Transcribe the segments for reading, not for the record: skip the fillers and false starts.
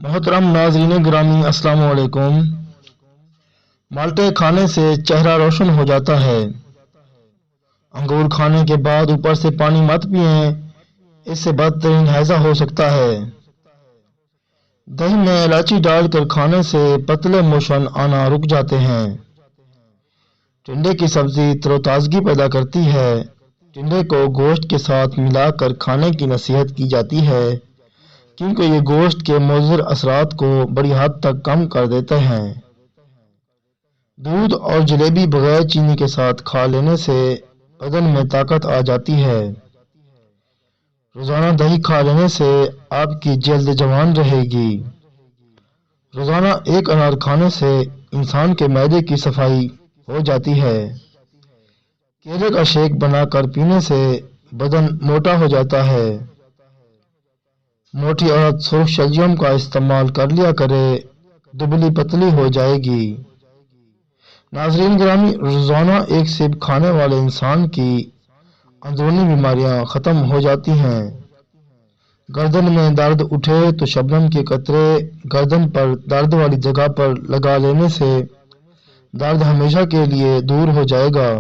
محترم ناظرین گرامی السلام علیکم۔ مالٹے کھانے سے چہرہ روشن ہو جاتا ہے۔ انگور کھانے کے بعد اوپر سے پانی مت پئیں، اس سے بدترین ہیضہ ہو سکتا ہے۔ دہی میں الائچی ڈال کر کھانے سے پتلے موشن آنا رک جاتے ہیں۔ ٹنڈے کی سبزی تر و تازگی پیدا کرتی ہے۔ ٹنڈے کو گوشت کے ساتھ ملا کر کھانے کی نصیحت کی جاتی ہے کیونکہ یہ گوشت کے مضر اثرات کو بڑی حد تک کم کر دیتے ہیں۔ دودھ اور جلیبی بغیر چینی کے ساتھ کھا لینے سے بدن میں طاقت آ جاتی ہے۔ روزانہ دہی کھا لینے سے آپ کی جلد جوان رہے گی۔ روزانہ ایک انار کھانے سے انسان کے معدے کی صفائی ہو جاتی ہے۔ کیلے کا شیک بنا کر پینے سے بدن موٹا ہو جاتا ہے۔ موٹی عورت سرخ شلجم کا استعمال کر لیا کرے، دبلی پتلی ہو جائے گی۔ ناظرین گرامی، روزانہ ایک سیب کھانے والے انسان کی اندرونی بیماریاں ختم ہو جاتی ہیں۔ گردن میں درد اٹھے تو شبنم کے قطرے گردن پر درد والی جگہ پر لگا لینے سے درد ہمیشہ کے لیے دور ہو جائے گا۔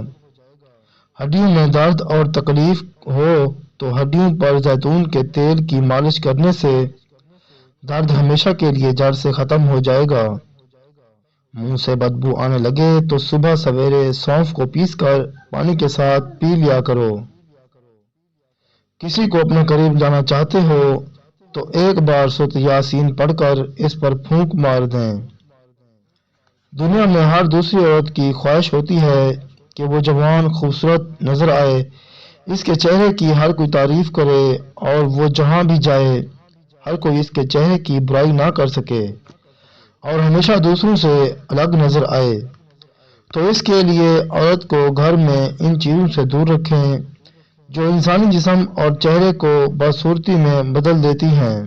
ہڈیوں میں درد اور تکلیف ہو تو ہڈیوں پر زیتون کے تیل کی مالش کرنے سے درد ہمیشہ کے لیے جڑ سے ختم ہو جائے گا۔ منہ سے بدبو آنے لگے تو صبح سویرے سونف کو پیس کر پانی کے ساتھ پی لیا کرو۔ کسی کو اپنے قریب لانا چاہتے ہو تو ایک بار سورۃ یاسین پڑھ کر اس پر پھونک مار دیں۔ دنیا میں ہر دوسری عورت کی خواہش ہوتی ہے کہ وہ جوان خوبصورت نظر آئے، اس کے چہرے کی ہر کوئی تعریف کرے اور وہ جہاں بھی جائے ہر کوئی اس کے چہرے کی برائی نہ کر سکے اور ہمیشہ دوسروں سے الگ نظر آئے۔ تو اس کے لیے عورت کو گھر میں ان چیزوں سے دور رکھیں جو انسانی جسم اور چہرے کو بدصورتی میں بدل دیتی ہیں،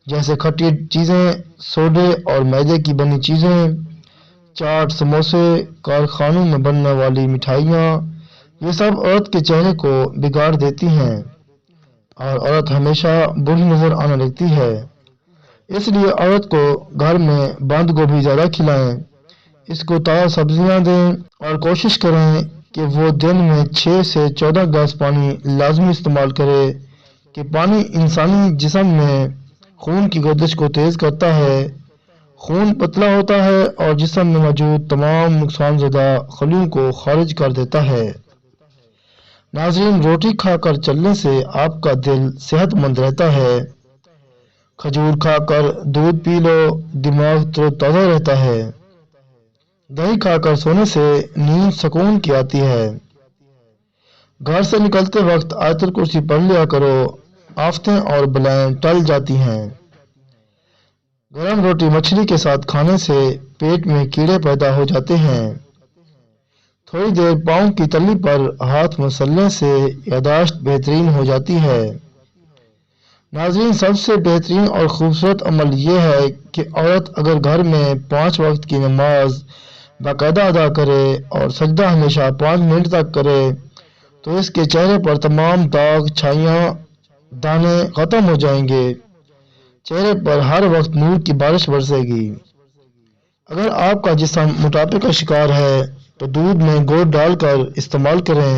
جیسے کھٹی چیزیں، سوڈے اور میدے کی بنی چیزیں، چاٹ، سموسے، کارخانوں میں بننے والی مٹھائیاں، یہ سب عورت کے چہرے کو بگاڑ دیتی ہیں اور عورت ہمیشہ بری نظر آنے لگتی ہے۔ اس لیے عورت کو گھر میں بند گوبھی زیادہ کھلائیں، اس کو تازہ سبزیاں دیں اور کوشش کریں کہ وہ دن میں 6 سے 14 گلاس پانی لازمی استعمال کرے کہ پانی انسانی جسم میں خون کی گردش کو تیز کرتا ہے، خون پتلا ہوتا ہے اور جسم میں موجود تمام نقصان زدہ خلیوں کو خارج کر دیتا ہے۔ ناظرین، روٹی کھا کر چلنے سے آپ کا دل صحت مند رہتا ہے۔ کھجور کھا کر دودھ پی لو، دماغ تر و تازہ رہتا ہے۔ دہی کھا کر سونے سے نیند سکون کی آتی ہے۔ گھر سے نکلتے وقت آیت الکرسی پڑھ لیا کرو، آفتیں اور بلائیں ٹل جاتی ہیں۔ گرم روٹی مچھلی کے ساتھ کھانے سے پیٹ میں کیڑے پیدا ہو جاتے ہیں۔ تھوڑی دیر پاؤں کی تلی پر ہاتھ مسلنے سے یادداشت بہترین ہو جاتی ہے۔ ناظرین، سب سے بہترین اور خوبصورت عمل یہ ہے کہ عورت اگر گھر میں 5 وقت کی نماز باقاعدہ ادا کرے اور سجدہ ہمیشہ 5 منٹ تک کرے تو اس کے چہرے پر تمام داغ، چھائیاں، دانے ختم ہو جائیں گے۔ چہرے پر ہر وقت نور کی بارش برسے گی۔ اگر آپ کا جسم موٹاپے کا شکار ہے تو دودھ میں گڑ ڈال کر استعمال کریں،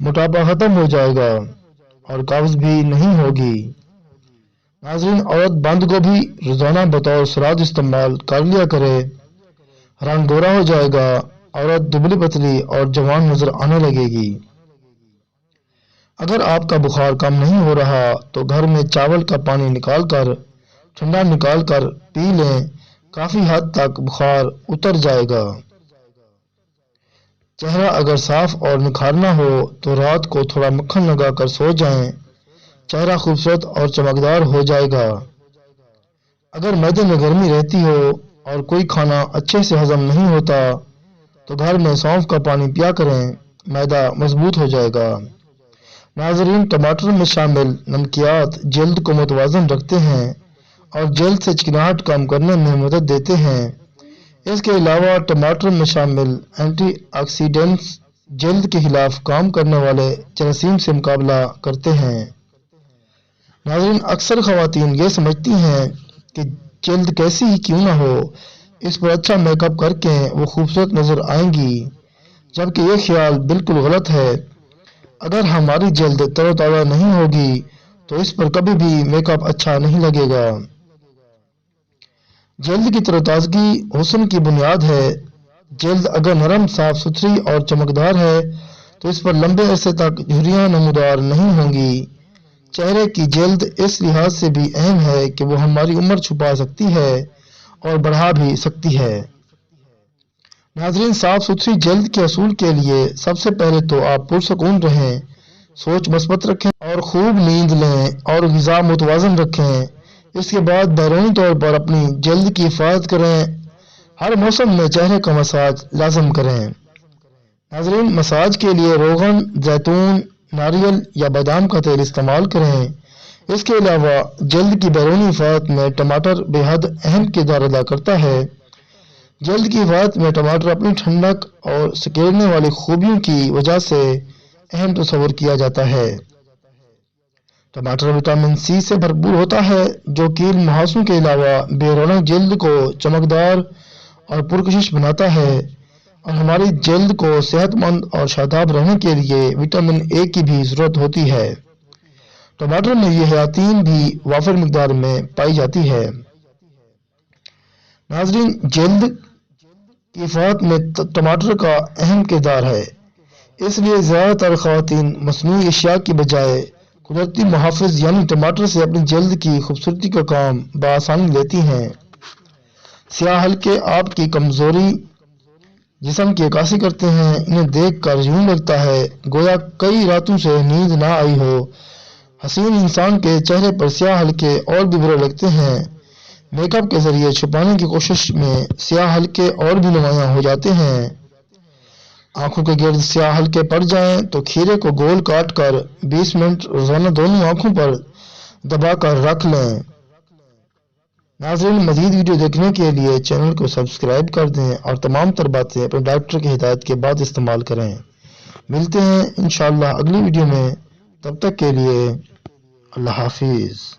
موٹاپا ختم ہو جائے گا اور قبض بھی نہیں ہوگی۔ ناظرین، عورت بند گوبھی روزانہ بطور سلاد استعمال کر لیا کرے، رنگ گورا ہو جائے گا، عورت دبلی پتلی اور جوان نظر آنے لگے گی۔ اگر آپ کا بخار کم نہیں ہو رہا تو گھر میں چاول کا پانی نکال کر ٹھنڈا نکال کر پی لیں، کافی حد تک بخار اتر جائے گا۔ چہرہ اگر صاف اور نکھارنا ہو تو رات کو تھوڑا مکھن لگا کر سو جائیں، چہرہ خوبصورت اور چمکدار ہو جائے گا۔ اگر معدے میں گرمی رہتی ہو اور کوئی کھانا اچھے سے ہضم نہیں ہوتا تو گھر میں سونف کا پانی پیا کریں، معدہ مضبوط ہو جائے گا۔ ناظرین، ٹماٹر میں شامل نمکیات جلد کو متوازن رکھتے ہیں اور جلد سے چکناہٹ کم کرنے میں مدد دیتے ہیں۔ اس کے علاوہ ٹماٹر میں شامل اینٹی آکسیڈنٹس جلد کے خلاف کام کرنے والے جراثیم سے مقابلہ کرتے ہیں۔ ناظرین، اکثر خواتین یہ سمجھتی ہیں کہ جلد کیسی ہی کیوں نہ ہو اس پر اچھا میک اپ کر کے وہ خوبصورت نظر آئیں گی، جبکہ یہ خیال بالکل غلط ہے۔ اگر ہماری جلد تر و تازہ نہیں ہوگی تو اس پر کبھی بھی میک اپ اچھا نہیں لگے گا۔ جلد کی تر و تازگی حسن کی بنیاد ہے۔ جلد اگر نرم، صاف ستھری اور چمکدار ہے تو اس پر لمبے عرصے تک جھریاں نمودار نہیں ہوں گی۔ چہرے کی جلد اس لحاظ سے بھی اہم ہے کہ وہ ہماری عمر چھپا سکتی ہے اور بڑھا بھی سکتی ہے۔ ناظرین، صاف ستھری جلد کے اصول کے لیے سب سے پہلے تو آپ پرسکون رہیں، سوچ مثبت رکھیں اور خوب نیند لیں اور غذا متوازن رکھیں۔ اس کے بعد بیرونی طور پر اپنی جلد کی حفاظت کریں۔ ہر موسم میں چہرے کا مساج لازم کریں۔ ناظرین، مساج کے لیے روغن، زیتون، ناریل یا بادام کا تیل استعمال کریں۔ اس کے علاوہ جلد کی بیرونی حفاظت میں ٹماٹر بے حد اہم کردار ادا کرتا ہے۔ جلد کی حفاظت میں ٹماٹر اپنی ٹھنڈک اور سکیڑنے والی خوبیوں کی وجہ سے اہم تصور کیا جاتا ہے۔ ٹماٹر وٹامن سی سے بھرپور ہوتا ہے جو کیل مہاسوں کے علاوہ بے رونق جلد کو چمکدار اور پرکشش بناتا ہے، اور ہماری جلد کو صحت مند اور شاداب رہنے کے لیے وٹامن اے کی بھی ضرورت ہوتی ہے۔ ٹماٹر میں یہ حیاتین بھی وافر مقدار میں پائی جاتی ہے۔ ناظرین، جلد کی حفاظت میں ٹماٹر کا اہم کردار ہے، اس لیے زیادہ تر خواتین مصنوعی اشیاء کی بجائے قدرتی محافظ یعنی ٹماٹر سے اپنی جلد کی خوبصورتی کا کام بآسانی لیتی ہیں۔ سیاہ حلقے آپ کی کمزوری جسم کی عکاسی کرتے ہیں۔ انہیں دیکھ کر یوں لگتا ہے گویا کئی راتوں سے نیند نہ آئی ہو۔ حسین انسان کے چہرے پر سیاہ حلقے اور بھی برے لگتے ہیں۔ میک اپ کے ذریعے چھپانے کی کوشش میں سیاہ حلقے اور بھی نمایاں ہو جاتے ہیں۔ آنکھوں کے گرد سیاہ حلقے پڑ جائیں تو کھیرے کو گول کاٹ کر 20 منٹ روزانہ دونوں آنکھوں پر دبا کر رکھ لیں۔ ناظرین، مزید ویڈیو دیکھنے کے لیے چینل کو سبسکرائب کر دیں اور تمام تر باتیں اپنے ڈاکٹر کی ہدایت کے بعد استعمال کریں۔ ملتے ہیں انشاءاللہ اگلی ویڈیو میں، تب تک کے لیے اللہ حافظ۔